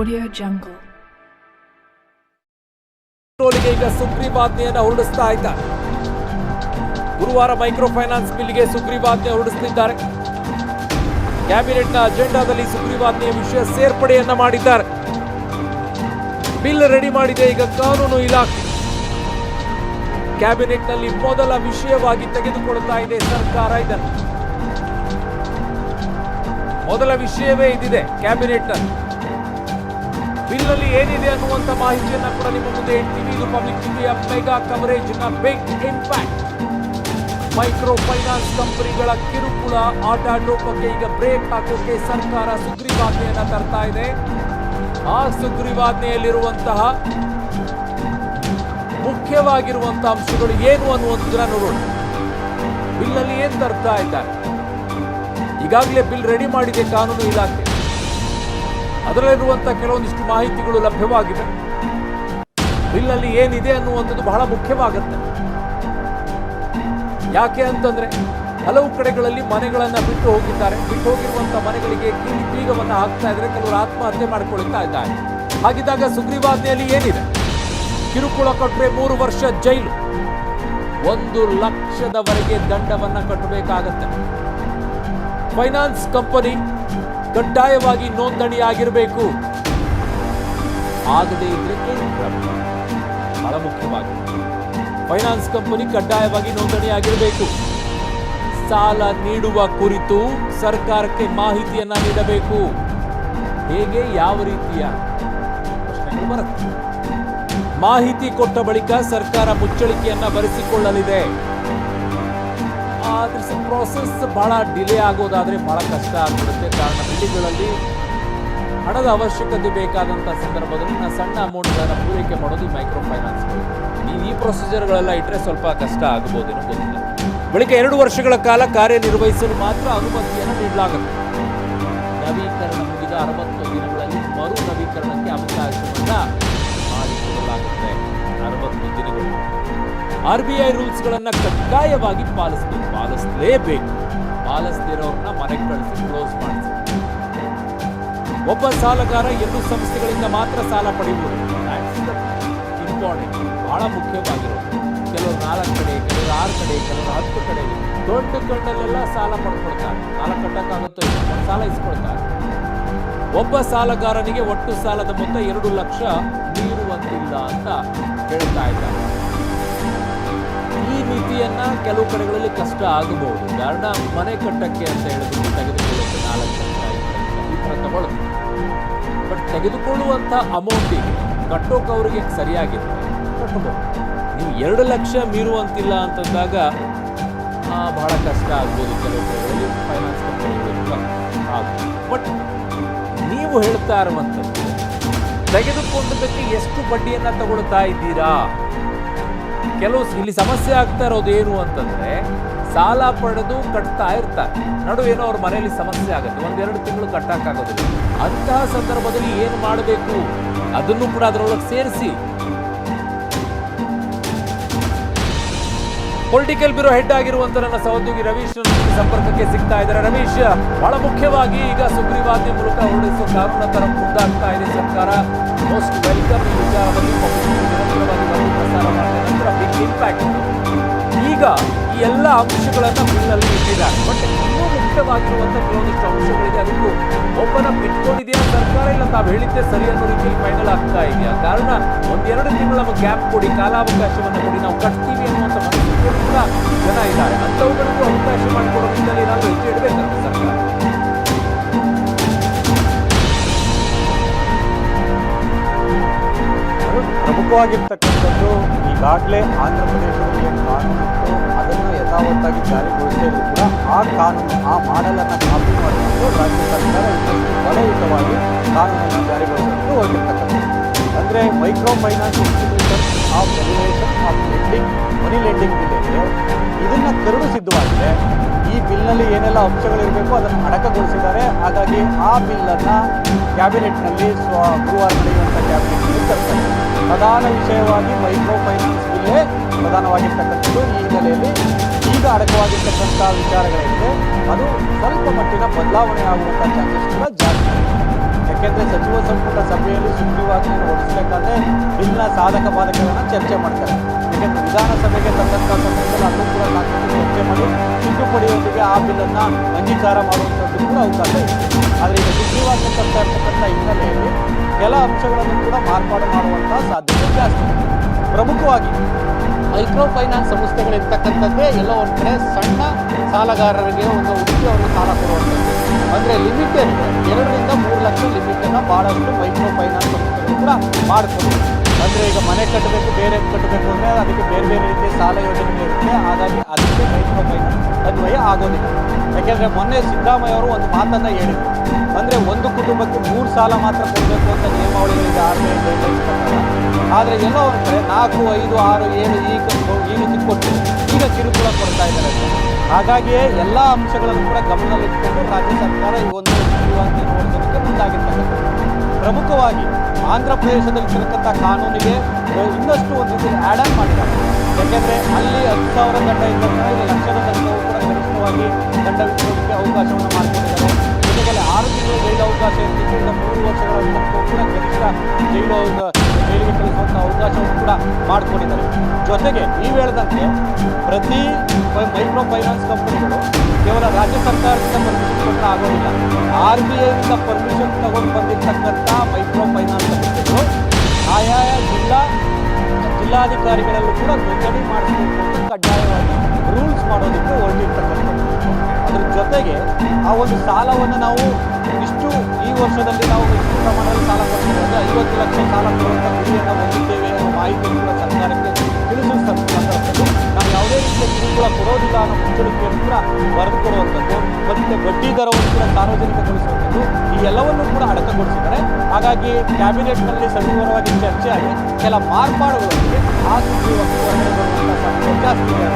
Audio Jungle. ಈಗ ಸುಗ್ರೀವಾಜ್ಞೆಯನ್ನು ಹೊರಡಿಸ್ತಾ ಇದ್ದಾರೆ. ಗುರುವಾರ ಮೈಕ್ರೋ ಫೈನಾನ್ಸ್ ಬಿಲ್ಗೆ ಸುಗ್ರೀವಾಜ್ಞೆ ಹೊರಡಿಸುತ್ತಿದ್ದಾರೆ. ಕ್ಯಾಬಿನೆಟ್ನ ಅಜೆಂಡಾದಲ್ಲಿ ಸುಗ್ರೀವಾಜ್ಞೆಯ ವಿಷಯ ಸೇರ್ಪಡೆಯನ್ನ ಮಾಡಿದ್ದಾರೆ. ಬಿಲ್ ರೆಡಿ ಮಾಡಿದೆ ಈಗ ಕಾನೂನು ಇಲಾಖೆ. ಕ್ಯಾಬಿನೆಟ್ನಲ್ಲಿ ಮೊದಲ ವಿಷಯವಾಗಿ ತೆಗೆದುಕೊಳ್ಳುತ್ತಾ ಇದೆ ಸರ್ಕಾರ. ಇದನ್ನು ಮೊದಲ ವಿಷಯವೇ ಇದಿದೆ ಕ್ಯಾಬಿನೆಟ್ನಲ್ಲಿ. ಬಿಲ್ನಲ್ಲಿ ಏನಿದೆ ಅನ್ನುವಂಥ ಮಾಹಿತಿಯನ್ನು ಕೂಡ ನಿಮ್ಮ ಮುಂದೆ ಇಡ್ತೀವಿ. ಇದು ಪಬ್ಲಿಕ್ ಟಿವಿಯ ಮೆಗಾ ಕವರೇಜ್ ನ ಬಿಗ್ ಇಂಪ್ಯಾಕ್ಟ್. ಮೈಕ್ರೋ ಫೈನಾನ್ಸ್ ಕಂಪನಿಗಳ ಕಿರುಕುಳ ಆಟಾಟೋಪಕ್ಕೆ ಈಗ ಬ್ರೇಕ್ ಹಾಕೋಕೆ ಸರ್ಕಾರ ಸುಗ್ರೀವಾಜ್ಞೆಯನ್ನ ತರ್ತಾ ಇದೆ. ಆ ಸುಗ್ರೀವಾಜ್ಞೆಯಲ್ಲಿರುವಂತಹ ಮುಖ್ಯವಾಗಿರುವಂತಹ ಅಂಶಗಳು ಏನು ಅನ್ನುವಂಥದ್ದನ್ನ ನೋಡೋಣ. ಬಿಲ್ನಲ್ಲಿ ಏನ್ ತರ್ತಾ ಇದ್ದಾರೆ? ಈಗಾಗಲೇ ಬಿಲ್ ರೆಡಿ ಮಾಡಿದೆ ಕಾನೂನು ಇಲಾಖೆ. ಅದರಲ್ಲಿರುವಂತಹ ಕೆಲವೊಂದಿಷ್ಟು ಮಾಹಿತಿಗಳು ಲಭ್ಯವಾಗಿವೆ. ಬಿಲ್ನಲ್ಲಿ ಏನಿದೆ ಅನ್ನುವಂಥದ್ದು ಬಹಳ ಮುಖ್ಯವಾಗುತ್ತೆ. ಯಾಕೆ ಅಂತಂದ್ರೆ ಹಲವು ಕಡೆಗಳಲ್ಲಿ ಮನೆಗಳನ್ನ ಬಿಟ್ಟು ಹೋಗಿದ್ದಾರೆ. ಬಿಟ್ಟು ಹೋಗಿರುವಂತಹ ಮನೆಗಳಿಗೆ ಕೀಲಿ ಬೀಗವನ್ನ ಹಾಕ್ತಾ ಇದ್ದಾರೆ. ಕೆಲವರು ಆತ್ಮಹತ್ಯೆ ಮಾಡಿಕೊಳ್ತಾ ಇದ್ದಾರೆ. ಹಾಗಿದ್ದಾಗ ಸುಗ್ರೀವಾಜ್ಞೆಯಲ್ಲಿ ಏನಿದೆ? ಕಿರುಕುಳ ಕೊಟ್ಟರೆ 3 ವರ್ಷ ಜೈಲು, 1 ಲಕ್ಷದವರೆಗೆ ದಂಡವನ್ನ ಕಟ್ಟಬೇಕಾಗತ್ತೆ. ಫೈನಾನ್ಸ್ ಕಂಪನಿ ಕಡ್ಡಾಯವಾಗಿ ನೋಂದಣಿಯಾಗಿರಬೇಕು. ಆಗದೇ ಇದ್ರೆ ಬಹಳ ಮುಖ್ಯವಾಗಿ ಫೈನಾನ್ಸ್ ಕಂಪನಿ ಕಡ್ಡಾಯವಾಗಿ ನೋಂದಣಿಯಾಗಿರಬೇಕು. ಸಾಲ ನೀಡುವ ಕುರಿತು ಸರ್ಕಾರಕ್ಕೆ ಮಾಹಿತಿಯನ್ನ ನೀಡಬೇಕು. ಹೇಗೆ, ಯಾವ ರೀತಿಯ ಪ್ರಶ್ನೆಗಳು ಬರುತ್ತೆ. ಮಾಹಿತಿ ಕೊಟ್ಟ ಬಳಿಕ ಸರ್ಕಾರ ಮುಚ್ಚಳಿಕೆಯನ್ನ ಬರೆಸಿಕೊಳ್ಳಲಿದೆ. ಪ್ರೋಸೆಸ್ ಬಹಳ ಡಿಲೇ ಆಗೋದಾದ್ರೆ ಬಹಳ ಕಷ್ಟ ಆಗ್ಬಿಡುತ್ತೆ. ಕಾರಣ ಹಳ್ಳಿಗಳಲ್ಲಿ ಹಣದ ಅವಶ್ಯಕತೆ ಬೇಕಾದಂತಹ ಸಂದರ್ಭದಲ್ಲಿ ಸಣ್ಣ ಅಮೌಂಟ್ಗಳನ್ನು ಪೂರೈಕೆ ಮಾಡೋದು ಈ ಮೈಕ್ರೋ ಫೈನಾನ್ಸ್. ಈ ಪ್ರೊಸೀಜರ್ಗಳೆಲ್ಲ ಇಟ್ಟರೆ ಸ್ವಲ್ಪ ಕಷ್ಟ ಆಗಬಹುದೇನೋ ಗೊತ್ತಿಲ್ಲ. ಬಳಿಕ 2 ವರ್ಷಗಳ ಕಾಲ ಕಾರ್ಯನಿರ್ವಹಿಸಲು ಮಾತ್ರ ಅನುಮತಿಯನ್ನು ನೀಡಲಾಗುತ್ತೆ. ನವೀಕರಣ ಮುಗಿದ 60 ದಿನಗಳಲ್ಲಿ ಮರು ನವೀಕರಣಕ್ಕೆ ಅವಕಾಶವನ್ನ ಮಾಡಿಕೊಡಲಾಗುತ್ತೆ. 60 ದಿನಗಳು. RBI ರೂಲ್ಸ್ಗಳನ್ನ ಕಡ್ಡಾಯವಾಗಿ ಪಾಲಿಸಲೇಬೇಕು. ಪಾಲಿಸದಿರೋರನ್ನ ಮನೆಗೆ ಕಳಿಸಿ ಕ್ಲೋಸ್ ಮಾಡಿಸಿ. ಒಬ್ಬ ಸಾಲಗಾರ 2 ಸಂಸ್ಥೆಗಳಿಂದ ಮಾತ್ರ ಸಾಲ ಪಡೆಯಬಹುದು. ಇಂಪಾರ್ಟೆಂಟ್, ಬಹಳ ಮುಖ್ಯವಾಗಿರೋದು. ಕೆಲವರು 4 ಕಡೆ, ಕೆಲವರು 6 ಕಡೆ, ಕೆಲವರು 10 ಕಡೆ ದೊಡ್ಡ ಕಣ್ಣಲ್ಲೆಲ್ಲ ಸಾಲ ಪಡ್ಕೊಳ್ತಾರೆ. ಸಾಲ ಕಟ್ಟಕ್ಕಾಗುತ್ತೋ ಸಾಲ ಇಸ್ಕೊಳ್ತಾರೆ. ಒಬ್ಬ ಸಾಲಗಾರನಿಗೆ ಒಟ್ಟು ಸಾಲದ ಮೊತ್ತ 2 ಲಕ್ಷ ಮೀರುವಂತಿಲ್ಲ ಅಂತ ಹೇಳ್ತಾ ಇದ್ದಾರೆ. ಈ ಮಿತಿಯನ್ನ ಕೆಲವು ಕಡೆಗಳಲ್ಲಿ ಕಷ್ಟ ಆಗಬಹುದು. ಕಾರಣ ಮನೆ ಕಟ್ಟಕ್ಕೆ ಅಂತ ಹೇಳಿದ್ರು ತೆಗೆದುಕೊಳ್ಳುತ್ತೆ 4 ಲಕ್ಷ 5 ಲಕ್ಷ ಈ ತರ ತಗೊಳ್ಳುತ್ತೆ. ಬಟ್ ತೆಗೆದುಕೊಳ್ಳುವಂತ ಅಮೌಂಟಿಗೆ ಕಟ್ಟೋಕೆ ಅವರಿಗೆ ಸರಿಯಾಗಿದೆ ಕಟ್ಟಬಹುದು. ನೀವು 2 ಲಕ್ಷ ಮೀರುವಂತಿಲ್ಲ ಅಂತಂದಾಗ ಬಹಳ ಕಷ್ಟ ಆಗ್ಬೋದು ಕೆಲವು ಕಡೆಗಳಲ್ಲಿ ಫೈನಾನ್ಸ್ ಕಂಪನಿಗಳು. ಬಟ್ ನೀವು ಹೇಳ್ತಾ ಇರುವಂಥದ್ದು ತೆಗೆದುಕೊಂಡದಕ್ಕೆ ಎಷ್ಟು ಬಡ್ಡಿಯನ್ನ ತಗೊಳ್ತಾ ಇದ್ದೀರಾ? ಕೆಲವು ಇಲ್ಲಿ ಸಮಸ್ಯೆ ಆಗ್ತಾ ಇರೋದು ಏನು ಅಂತಂದ್ರೆ ಸಾಲ ಪಡೆದು ಕಟ್ತಾ ಇರ್ತಾರೆ. ನಡುವೇನೋ ಅವ್ರ ಮನೆಯಲ್ಲಿ ಸಮಸ್ಯೆ ಆಗುತ್ತೆ, 1-2 ತಿಂಗಳು ಕಟ್ಟಕ್ಕಾಗೋದಿಲ್ಲ. ಅಂತಹ ಸಂದರ್ಭದಲ್ಲಿ ಏನು ಮಾಡಬೇಕು ಅದನ್ನು ಕೂಡ ಅದರೊಳಗೆ ಸೇರಿಸಿ. ಪೊಲಿಟಿಕಲ್ ಬ್ಯೂರೋ ಹೆಡ್ ಆಗಿರುವಂತ ನನ್ನ ಸಹೋದ್ಯೋಗಿ ರವೀಶ್ ಸಂಪರ್ಕಕ್ಕೆ ಸಿಗ್ತಾ ಇದ್ದಾರೆ. ರವೀಶ್, ಬಹಳ ಮುಖ್ಯವಾಗಿ ಈಗ ಸುಗ್ರೀವಾಜ್ಞೆ ಮೂಲಕ ಹೊರಡಿಸುವ ಕಾನೂನ ತರ ಮುಂದಾಗ್ತಾ ಇದೆ ಸರ್ಕಾರ. Most welcome. ಈ ವಿಚಾರದಲ್ಲಿ ನಿರಂತರವಾಗಿ ಪ್ರಸಾರ ಮಾಡಿದ ನಂತರ ಬಿಗ್ ಇಂಪ್ಯಾಕ್ಟ್. ಈಗ ಈ ಎಲ್ಲ ಅಂಶಗಳನ್ನ ಬಿಲ್ನಲ್ಲಿ ಇಟ್ಟಿದ್ದಾರೆ. ಬಟ್ ಇನ್ನೂ ಮುಖ್ಯವಾಗಿರುವಂತ ಕೆಲವೊಂದಿಷ್ಟು ಅಂಶಗಳಿದೆ. ಅದಕ್ಕೂ ಓಪನ್ ಅಪ್ ಇಟ್ಕೊಂಡಿದೆಯಾ ಸರ್ಕಾರ, ಇಲ್ಲ ತಾವು ಹೇಳಿದ್ದೆ ಸರಿ ಅನ್ನೋ ರೀತಿಯಲ್ಲಿ ಫೈನಲ್ ಆಗ್ತಾ ಇದೆಯಾ? ಕಾರಣ 1-2 ತಿಂಗಳ ಗ್ಯಾಪ್ ಕೊಡಿ, ಕಾಲಾವಕಾಶವನ್ನು ಕೊಡಿ, ನಾವು ಕಟ್ತೀವಿ ಅನ್ನುವಂಥ ಮನಸ್ಸಿಗೆ ಕೂಡ ಜನ ಇದ್ದಾರೆ. ಅಂಥವುಗಳಿಗೂ ಅವಕಾಶ ಮಾಡಿಕೊಡೋದ್ರಿಂದಲೇ ಏನಾದರೂ ಹೆಜ್ಜೆ ಇಡಬೇಕಂತ ಸರ್ಕಾರ. ಪ್ರಮುಖವಾಗಿರ್ತಕ್ಕಂಥದ್ದು ಈಗಾಗಲೇ ಆಂಧ್ರ ಪ್ರದೇಶದಲ್ಲಿ ಏನು ಕಾನೂನು ಇತ್ತು ಅದನ್ನು ಯಥಾವತ್ತಾಗಿ ಜಾರಿಗೊಳಿಸಿದ್ರು ಕೂಡ ಆ ಕಾನೂನು, ಆ ಮಾಡೆಲನ್ನು ಕಾಪಿ ಮಾಡಿಕೊಂಡು ರಾಜ್ಯ ಸರ್ಕಾರ ಇನ್ನಷ್ಟು ಬಲಯುತವಾಗಿ ಕಾನೂನನ್ನು ಜಾರಿಗೊಳಿಸಲು ಹೊರಟಿರ್ತಕ್ಕಂಥದ್ದು. ಅಂದರೆ micro finance institution of regulation of lending, money lending bill ಏನಿದೆ ಇದನ್ನು ಕರಡು ಸಿದ್ಧವಾಗಿದೆ. ಈ ಬಿಲ್ನಲ್ಲಿ ಏನೆಲ್ಲ ಅಂಶಗಳಿರಬೇಕು ಅದನ್ನು ಅಡಕಗೊಳಿಸಿದ್ದಾರೆ. ಹಾಗಾಗಿ ಆ ಬಿಲ್ಲನ್ನು ಕ್ಯಾಬಿನೆಟ್ನಲ್ಲಿ ಗುರುವಾರ ನಡೆಯುವಂಥ ಕ್ಯಾಬಿನೆಟ್ನಲ್ಲಿ ತರ್ತಾರೆ. ಪ್ರಧಾನ ವಿಷಯವಾಗಿ ಮೈಕ್ರೋ ಫೈನಾನ್ಸ್ ಬಿಲ್ಲೇ ಪ್ರಧಾನವಾಗಿರ್ತಕ್ಕಂಥದ್ದು. ಈ ಹಿನ್ನೆಲೆಯಲ್ಲಿ ಈಗ ಅಡಕವಾಗಿರ್ತಕ್ಕಂಥ ವಿಚಾರಗಳೇನಿದೆ ಅದು ಸ್ವಲ್ಪ ಮಟ್ಟಿನ ಬದಲಾವಣೆ ಆಗುವಂಥ ಚಾನ್ಸಸ್ ಕೂಡ ಜಾಸ್ತಿ. ಯಾಕೆಂದರೆ ಸಚಿವ ಸಂಪುಟ ಸಭೆಯಲ್ಲಿ ಸುಗ್ರೀವಾಜ್ಞೆಯನ್ನು ಹೊರಡಿಸಬೇಕಾದ್ರೆ ಬಿಲ್ನ ಸಾಧಕ ಬಾಧಕಗಳನ್ನು ಚರ್ಚೆ ಮಾಡ್ತಾರೆ. ಯಾಕೆಂದರೆ ವಿಧಾನಸಭೆಗೆ ತಂದಂಥ ಸಂದರ್ಭದಲ್ಲಿ ಅಲ್ಲೂ ಕೂಡ ಸಾಕಷ್ಟು ಚರ್ಚೆ ಮಾಡಿ ತಿದ್ದುಪಡಿಯೊಂದಿಗೆ ಆ ಬಿಲ್ಲನ್ನು ಅಂಗೀಕಾರ ಮಾಡುವಂಥದ್ದು ಕೂಡ ಅವಕಾಶ ಇತ್ತು. ಆದರೆ ಈಗ ಸುಗ್ರೀವಾಜ್ಞೆ ತರ್ತಾ ಇರ್ತಕ್ಕಂಥ ಹಿನ್ನೆಲೆಯಲ್ಲಿ ಕೆಲ ಅಂಶಗಳನ್ನು ಕೂಡ ಮಾರ್ಪಾಡು ಮಾಡುವಂತಹ ಸಾಧ್ಯತೆ ಜಾಸ್ತಿ. ಪ್ರಮುಖವಾಗಿ ಮೈಕ್ರೋ ಫೈನಾನ್ಸ್ ಸಂಸ್ಥೆಗಳಿರ್ತಕ್ಕಂಥದ್ದೇ ಎಲ್ಲೋ ಒಂದು ಕಡೆ ಸಣ್ಣ ಸಾಲಗಾರರಿಗೆ ಒಂದು ಹುಡುಕಿ ಅವರಿಗೆ ಸಾಲ ಕೊಡುವಂಥದ್ದು. ಅಂದರೆ ಲಿಮಿಟೆಡ್ 2 ರಿಂದ 3 ಲಕ್ಷ ಲಿಮಿಟನ್ನು ಭಾಳಷ್ಟು ಮೈಕ್ರೋ ಫೈನಾನ್ಸ್ ಸಂಸ್ಥೆಗಳು ಕೂಡ ಮಾಡಿಕೊಂಡು, ಅಂದರೆ ಈಗ ಮನೆ ಕಟ್ಟಬೇಕು, ಬೇರೆ ಕಟ್ಟಬೇಕು ಅಂದರೆ ಅದಕ್ಕೆ ಬೇರೆ ಬೇರೆ ರೀತಿಯ ಸಾಲ ಯೋಜನೆಗಳಿರುತ್ತೆ. ಹಾಗಾಗಿ ಅದಕ್ಕೆ ಮೈಕ್ರೋ ಫೈನಾನ್ಸ್ ಅನ್ವಯ ಆಗೋದಿಲ್ಲ. ಯಾಕೆಂದರೆ ಮೊನ್ನೆ ಸಿದ್ದರಾಮಯ್ಯ ಅವರು ಒಂದು ಮಾತನ್ನು ಹೇಳಿದರು, ಅಂದರೆ ಒಂದು ಕುಟುಂಬಕ್ಕೆ 3 ಸಾಲ ಮಾತ್ರ ಕೊಡಬೇಕು ಅಂತ ನಿಯಮಾವಳಿಗಳಿಗೆ RBI ಗೈಡ್ಲೈನ್ಸ್ ಪ್ರಕಾರ. ಆದರೆ ಎಲ್ಲೋ ಒಂದು ಕಡೆ 4, 5, 6, 7 ಈ ರೀತಿ ಕೊಟ್ಟು ಈಗ ಕಿರುಕುಳ ಕೊಡ್ತಾ ಇದ್ದಾರೆ. ಹಾಗಾಗಿಯೇ ಎಲ್ಲ ಅಂಶಗಳನ್ನು ಕೂಡ ಗಮನದಲ್ಲಿಟ್ಟುಕೊಂಡು ರಾಜ್ಯ ಸರ್ಕಾರ ಈ ಒಂದು ಸುಗ್ರೀವಾಜ್ಞೆಯನ್ನು ಹೊರಡಿಸೋದಕ್ಕೆ ಮುಂದಾಗಿರ್ತಕ್ಕಂಥದ್ದು. ಪ್ರಮುಖವಾಗಿ ಆಂಧ್ರ ಪ್ರದೇಶದಲ್ಲಿರ್ತಕ್ಕಂಥ ಕಾನೂನಿಗೆ ಇನ್ನಷ್ಟು ಒಂದು ರೀತಿಯಲ್ಲಿ ಆ್ಯಡ್ ಆನ್ ಮಾಡಿದ್ದಾರೆ. ಯಾಕೆಂದರೆ ಅಲ್ಲಿ 10,000 ದಂಡ ಇದ್ದಂಥ ಈಗ ಲಕ್ಷದ ದಂಡವು ಕೂಡ ಗರಿಷ್ಠವಾಗಿ ದಂಡ ವಿಧಿಸೋದಕ್ಕೆ ಅವಕಾಶವನ್ನು ಮಾಡಿಕೊಂಡಿದ್ದಾರೆ. ಜೊತೆಗೆ 6 ತಿಂಗಳ ಜೈಲು ಅವಕಾಶ ಇರ್ತಿತ್ತು, ಈಗ 3 ವರ್ಷಗಳ ತನಕ ಕೂಡ ಗರಿಷ್ಠ ಜೈಲಿಗೆ ಕಳಿಸುವಂಥ ಅವಕಾಶವನ್ನು ಕೂಡ ಮಾಡಿಕೊಂಡಿದ್ದಾರೆ. ಜೊತೆಗೆ ನೀವು ಹೇಳಿದಂತೆ ಪ್ರತಿ ಮೈಕ್ರೋ ಫೈನಾನ್ಸ್ ಕಂಪನಿಗಳು ಕೇವಲ ರಾಜ್ಯ ಸರ್ಕಾರದಿಂದ ಪರ್ಮಿಷನ್ ಕೊಟ್ಟರೆ ಆಗೋದಿಲ್ಲ. RBIನಿಂದ ಪರ್ಮಿಷನ್ ತಗೊಂಡು ಬಂದಿರತಕ್ಕಂಥ ಮೈಕ್ರೋ ಫೈನಾನ್ಸ್ ಸಂಸ್ಥೆಗಳು ಆಯಾಯ ಜಿಲ್ಲಾಧಿಕಾರಿಗಳಲ್ಲೂ ಕೂಡ ನೋಂದಣಿ ಮಾಡಿಸಬೇಕು ಅಂತ ಕಡ್ಡಾಯವಾಗಿ ರೂಲ್ಸ್ ಮಾಡೋದಕ್ಕೆ ಹೊರಟಿರ್ತಕ್ಕಂಥದ್ದು. ಅದ್ರ ಜೊತೆಗೆ ಆ ಒಂದು ಸಾಲವನ್ನು ನಾವು ಈ ವರ್ಷದಲ್ಲಿ ನಾವು ಇಷ್ಟು ಪ್ರಮಾಣದಲ್ಲಿ ಸಾಲ ಕೊಡ್ತೀವಿ, 50 ಲಕ್ಷ ಸಾಲ ಕೊಡುವಂಥ ಗುರಿಯನ್ನು ಹೊಂದಿದ್ದೇವೆ ಅನ್ನೋ ಮಾಹಿತಿಯನ್ನು ಕೂಡ ಸರ್ಕಾರಕ್ಕೆ ತಿಳಿಸುವ ಸಂದರ್ಭದಲ್ಲಿ ನಾವು ಯಾವುದೇ ರೀತಿಯ ಕಿರುಕುಳ ಕೊಡೋದಿಲ್ಲ ಅನ್ನೋ ಮುಚ್ಚಳಿಕೆಯನ್ನು ಕೂಡ ಬರೆದು ಕೊಡುವಂಥದ್ದು, ಮತ್ತು ಬಡ್ಡಿ ದರವನ್ನು ಕೂಡ ಸಾರ್ವಜನಿಕಗೊಳಿಸುವಂಥದ್ದು, ಈ ಎಲ್ಲವನ್ನೂ ಕೂಡ ಅಡಕಗೊಳಿಸಿದ್ದಾರೆ. ಹಾಗಾಗಿ ಕ್ಯಾಬಿನೆಟ್ನಲ್ಲಿ ಸವಿವರವಾಗಿ ಚರ್ಚೆಯಾಗಿ ಕೆಲ ಮಾರ್ಪಾಡುಗಳೊಂದಿಗೆ ಆ ಸುಗ್ರೀವಾಜ್ಞೆ ಹೊರಗಡೆ ಬರುವಂಥ ಸಾಧ್ಯತೆ ಜಾಸ್ತಿ ಇದೆ.